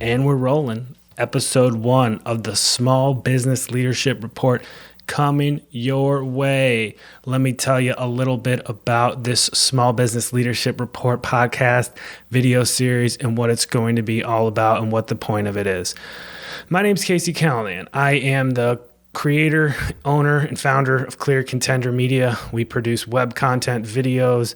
And we're rolling. Episode 1 of the Small Business Leadership Report coming your way. Let me tell you a little bit about this Small Business Leadership Report podcast, video series, and what it's going to be all about and what the point of it is. My name's Casey Callanan. I am the creator, owner, and founder of Clear Contender Media. We produce web content, videos,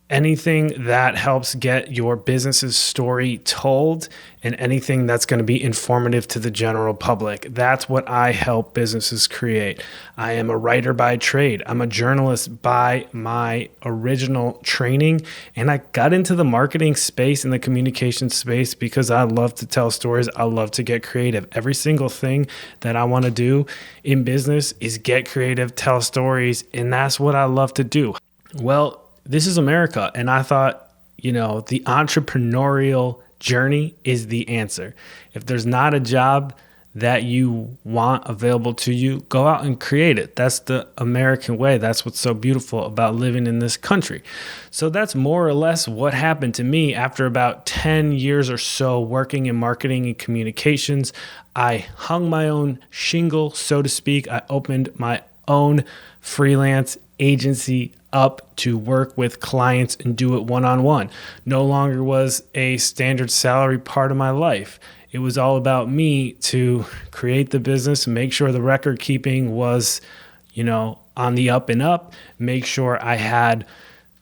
anything that helps get your business's story told and anything that's going to be informative to the general public. That's what I help businesses create. I am a writer by trade. I'm a journalist by my original training. And I got into the marketing space and the communication space because I love to tell stories. I love to get creative. Every single thing that I want to do in business is get creative, tell stories. And that's what I love to do. Well, this is America, and I thought, the entrepreneurial journey is the answer. If there's not a job that you want available to you, go out and create it. That's the American way. That's what's so beautiful about living in this country. So that's more or less what happened to me after about 10 years or so working in marketing and communications. I hung my own shingle, so to speak. I opened my own freelance agency up to work with clients and do it one-on-one. No longer was a standard salary part of my life. It was all about me to create the business, make sure the record keeping was, on the up and up, make sure I had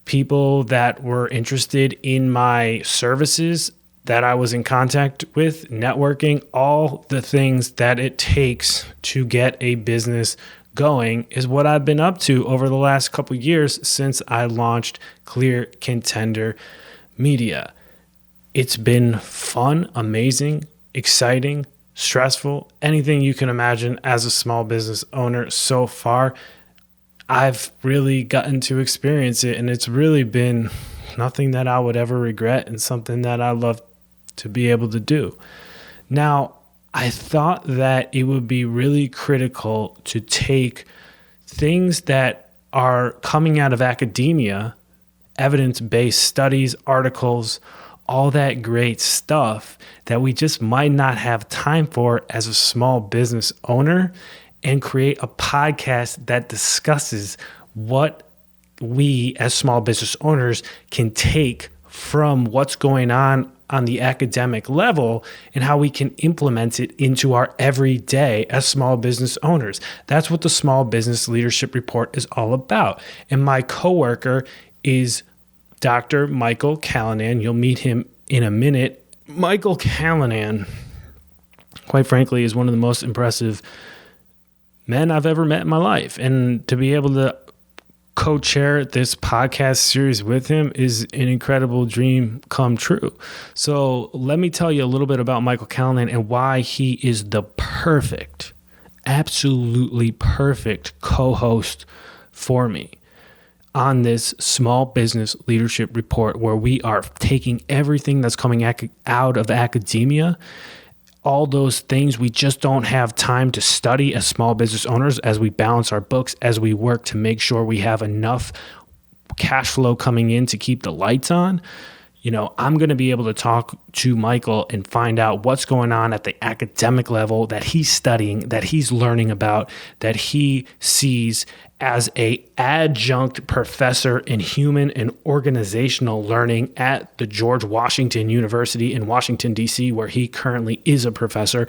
people that were interested in my services that I was in contact with, networking, all the things that it takes to get a business going is what I've been up to over the last couple of years since I launched Clear Contender Media. It's been fun, amazing, exciting, stressful, anything you can imagine as a small business owner so far. I've really gotten to experience it, and it's really been nothing that I would ever regret and something that I love to be able to do. Now, I thought that it would be really critical to take things that are coming out of academia, evidence-based studies, articles, all that great stuff that we just might not have time for as a small business owner, and create a podcast that discusses what we as small business owners can take from what's going on the academic level and how we can implement it into our everyday as small business owners. That's what the Small Business Leadership Report is all about. And my coworker is Dr. Michael Callanan. You'll meet him in a minute. Michael Callanan, quite frankly, is one of the most impressive men I've ever met in my life. And to be able to co-chair this podcast series with him is an incredible dream come true. So let me tell you a little bit about Michael Callanan and why he is the perfect, absolutely perfect co-host for me on this Small Business Leadership Report, where we are taking everything that's coming out of academia, all those things we just don't have time to study as small business owners, as we balance our books, as we work to make sure we have enough cash flow coming in to keep the lights on. I'm going to be able to talk to Michael and find out what's going on at the academic level that he's studying, that he's learning about, that he sees as a adjunct professor in human and organizational learning at the George Washington University in Washington, D.C., where he currently is a professor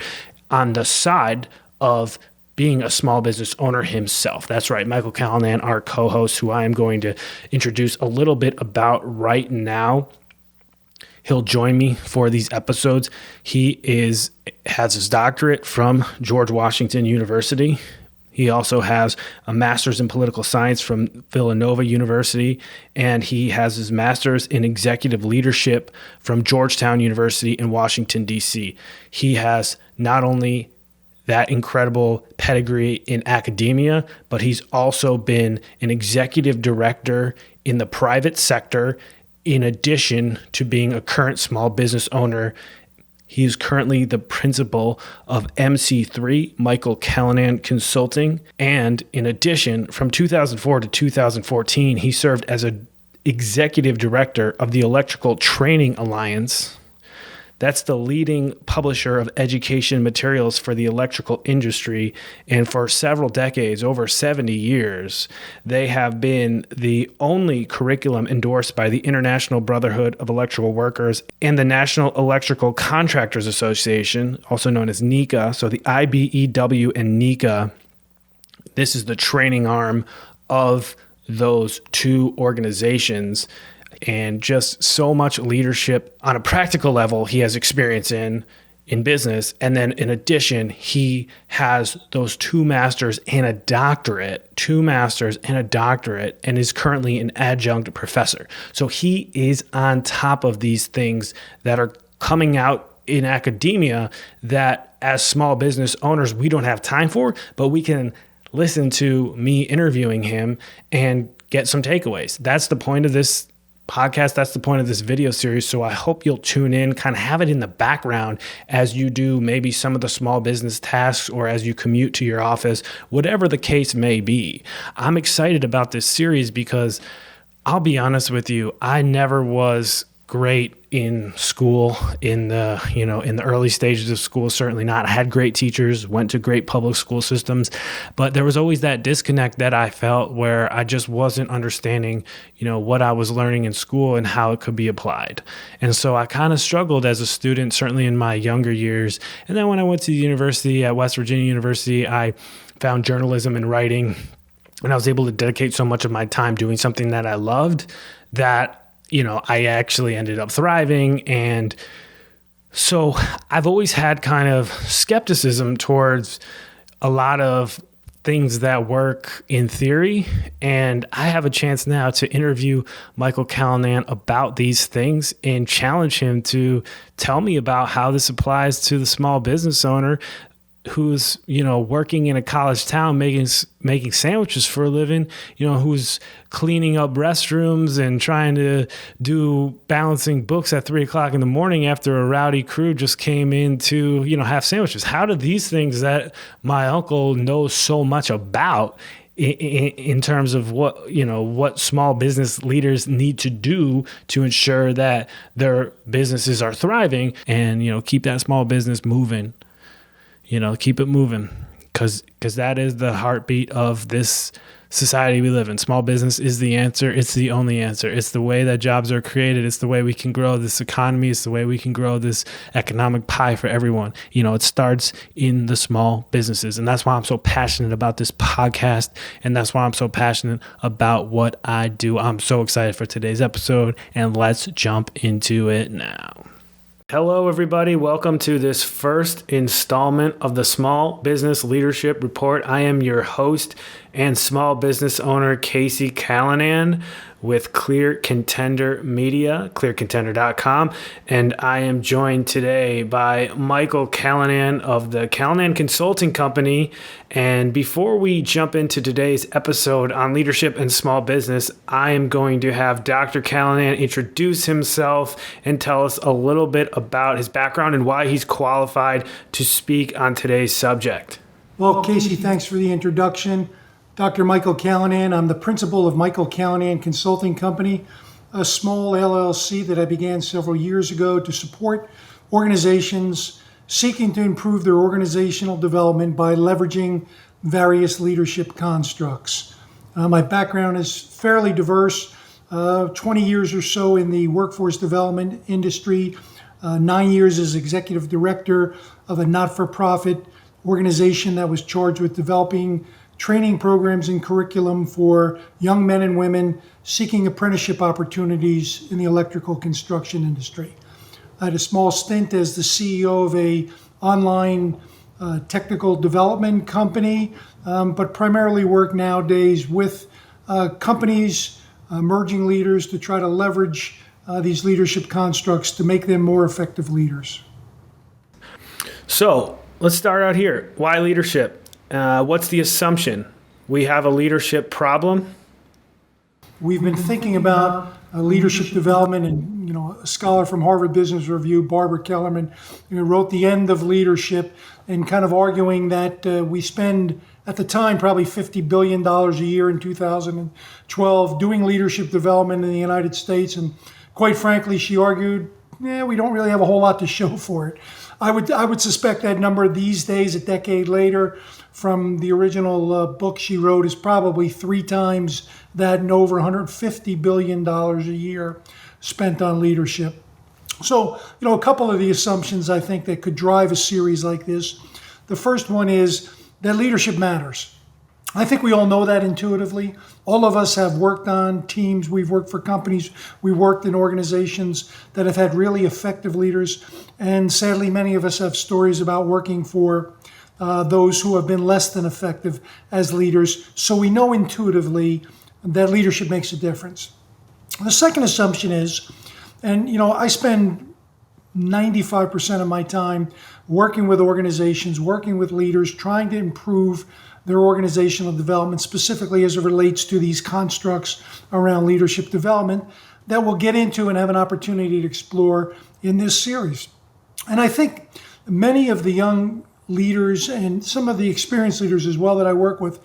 on the side of being a small business owner himself. That's right, Michael Callanan, our co-host, who I am going to introduce a little bit about right now. He'll join me for these episodes. He has his doctorate from George Washington University. He also has a master's in political science from Villanova University, and he has his master's in executive leadership from Georgetown University in Washington, D.C. He has not only that incredible pedigree in academia, but he's also been an executive director in the private sector, in addition to being a current small business owner. He is currently the principal of MC3, Michael Callanan Consulting. And in addition, from 2004 to 2014, he served as an executive director of the Electrical Training Alliance. That's the leading publisher of education materials for the electrical industry. And for several decades, over 70 years, they have been the only curriculum endorsed by the International Brotherhood of Electrical Workers and the National Electrical Contractors Association, also known as NECA. So the IBEW and NECA, this is the training arm of those two organizations. And just so much leadership on a practical level he has experience in business. And then in addition, he has those two masters and a doctorate, and is currently an adjunct professor. So he is on top of these things that are coming out in academia that as small business owners, we don't have time for, but we can listen to me interviewing him and get some takeaways. That's the point of this podcast. That's the point of this video series. So I hope you'll tune in, kind of have it in the background as you do maybe some of the small business tasks or as you commute to your office, whatever the case may be. I'm excited about this series because I'll be honest with you, I never was great in school, in the early stages of school. Certainly not. I had great teachers, went to great public school systems, but there was always that disconnect that I felt where I just wasn't understanding, what I was learning in school and how it could be applied. And so I kind of struggled as a student, certainly in my younger years. And then when I went to the university at West Virginia University, I found journalism and writing, and I was able to dedicate so much of my time doing something that I loved that I actually ended up thriving. And so I've always had kind of skepticism towards a lot of things that work in theory. And I have a chance now to interview Michael Callanan about these things and challenge him to tell me about how this applies to the small business owner who's, working in a college town, making sandwiches for a living, who's cleaning up restrooms and trying to do balancing books at 3:00 in the morning after a rowdy crew just came in to, have sandwiches. How do these things that my uncle knows so much about in terms of what small business leaders need to do to ensure that their businesses are thriving and, keep that small business moving? Keep it moving, because that is the heartbeat of this society we live in. Small business is the answer. It's the only answer. It's the way that jobs are created. It's the way we can grow this economy. It's the way we can grow this economic pie for everyone. It starts in the small businesses. And that's why I'm so passionate about this podcast. And that's why I'm so passionate about what I do. I'm so excited for today's episode. And let's jump into it now. Hello, everybody. Welcome to this first installment of the Small Business Leadership Report. I am your host and small business owner, Casey Callanan, with Clear Contender Media, clearcontender.com. And I am joined today by Michael Callanan of the Callanan Consulting Company. And before we jump into today's episode on leadership and small business, I am going to have Dr. Callanan introduce himself and tell us a little bit about his background and why he's qualified to speak on today's subject. Well, Casey, thanks for the introduction. Dr. Michael Callanan, I'm the principal of Michael Callanan Consulting Company, a small LLC that I began several years ago to support organizations seeking to improve their organizational development by leveraging various leadership constructs. My background is fairly diverse, 20 years or so in the workforce development industry, 9 years as executive director of a not-for-profit organization that was charged with developing training programs and curriculum for young men and women seeking apprenticeship opportunities in the electrical construction industry. I had a small stint as the CEO of a online technical development company, but primarily work nowadays with companies, emerging leaders to try to leverage these leadership constructs to make them more effective leaders. So let's start out here. Why leadership? What's the assumption? We have a leadership problem? We've been thinking about leadership development, and a scholar from Harvard Business Review, Barbara Kellerman, wrote The End of Leadership, and kind of arguing that we spend at the time probably $50 billion a year in 2012 doing leadership development in the United States, and quite frankly, she argued we don't really have a whole lot to show for it. I would suspect that number these days, a decade later, from the original book she wrote, is probably 3 times that, and over $150 billion a year spent on leadership. So, a couple of the assumptions I think that could drive a series like this. The first one is that leadership matters. I think we all know that intuitively. All of us have worked on teams, we've worked for companies, we've worked in organizations that have had really effective leaders. And sadly, many of us have stories about working for those who have been less than effective as leaders. So we know intuitively that leadership makes a difference. The second assumption is, and I spend 95% of my time working with organizations, working with leaders, trying to improve their organizational development, specifically as it relates to these constructs around leadership development that we'll get into and have an opportunity to explore in this series. And I think many of the young leaders and some of the experienced leaders as well that I work with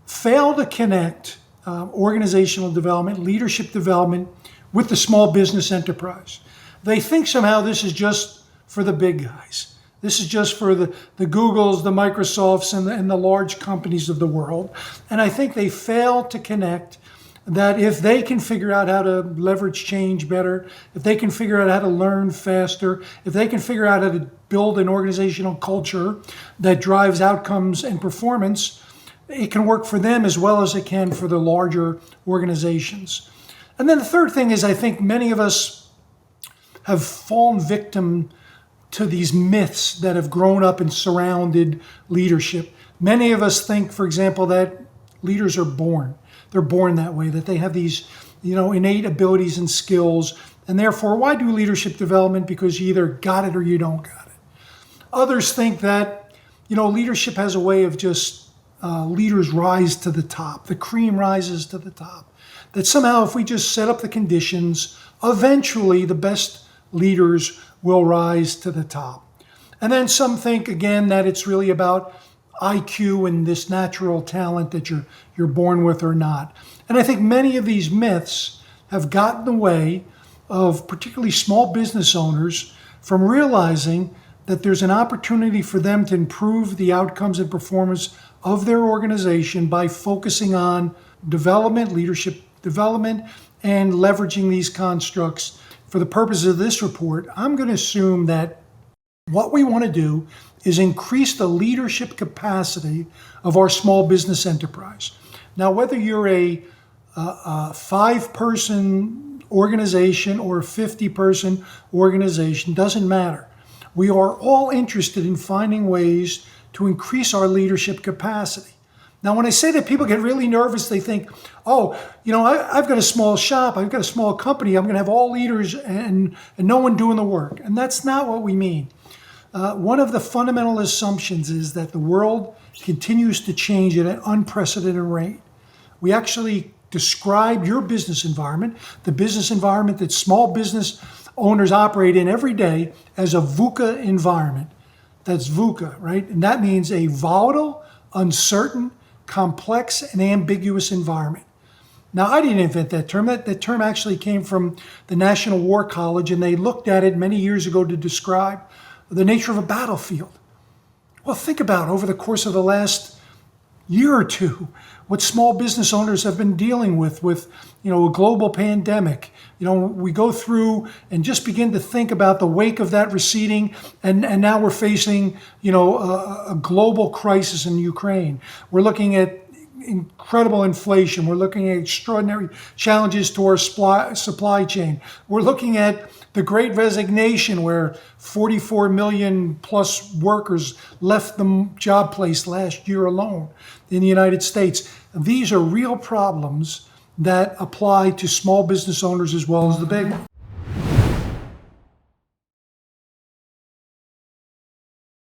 fail to connect organizational development, leadership development with the small business enterprise. They think somehow this is just for the big guys. This is just for the Googles, the Microsofts, and the large companies of the world. And I think they fail to connect that if they can figure out how to leverage change better, if they can figure out how to learn faster, if they can figure out how to build an organizational culture that drives outcomes and performance, it can work for them as well as it can for the larger organizations. And then the third thing is, I think many of us have fallen victim to these myths that have grown up and surrounded leadership. Many of us think, for example, that leaders are born. They're born that way, that they have these, innate abilities and skills. And therefore, why do leadership development? Because you either got it or you don't got it. Others think that, leadership has a way of just leaders rise to the top. The cream rises to the top. That somehow if we just set up the conditions, eventually the best leaders will rise to the top. And then some think, again, that it's really about IQ and this natural talent that you're born with or not. And I think many of these myths have gotten in the way of particularly small business owners from realizing that there's an opportunity for them to improve the outcomes and performance of their organization by focusing on development, leadership development, and leveraging these constructs. For the purpose of this report, I'm going to assume that what we want to do is increase the leadership capacity of our small business enterprise. Now, whether you're a 5-person organization or a 50-person organization, doesn't matter. We are all interested in finding ways to increase our leadership capacity. Now, when I say that, people get really nervous. They think, I've got a small shop, I've got a small company, I'm going to have all leaders and no one doing the work. And that's not what we mean. One of the fundamental assumptions is that the world continues to change at an unprecedented rate. We actually describe your business environment, the business environment that small business owners operate in every day, as a VUCA environment. That's VUCA, right? And that means a volatile, uncertain, complex, and ambiguous environment. Now, I didn't invent that term. That term actually came from the National War College, and they looked at it many years ago to describe the nature of a battlefield. Well, think about over the course of the last year or two, what small business owners have been dealing with a global pandemic. We go through and just begin to think about the wake of that receding, and now we're facing, a global crisis in Ukraine. We're looking at incredible inflation. We're looking at extraordinary challenges to our supply chain. We're looking at the Great Resignation, where 44 million plus workers left the job place last year alone in the United States. These are real problems that apply to small business owners as well as the big ones.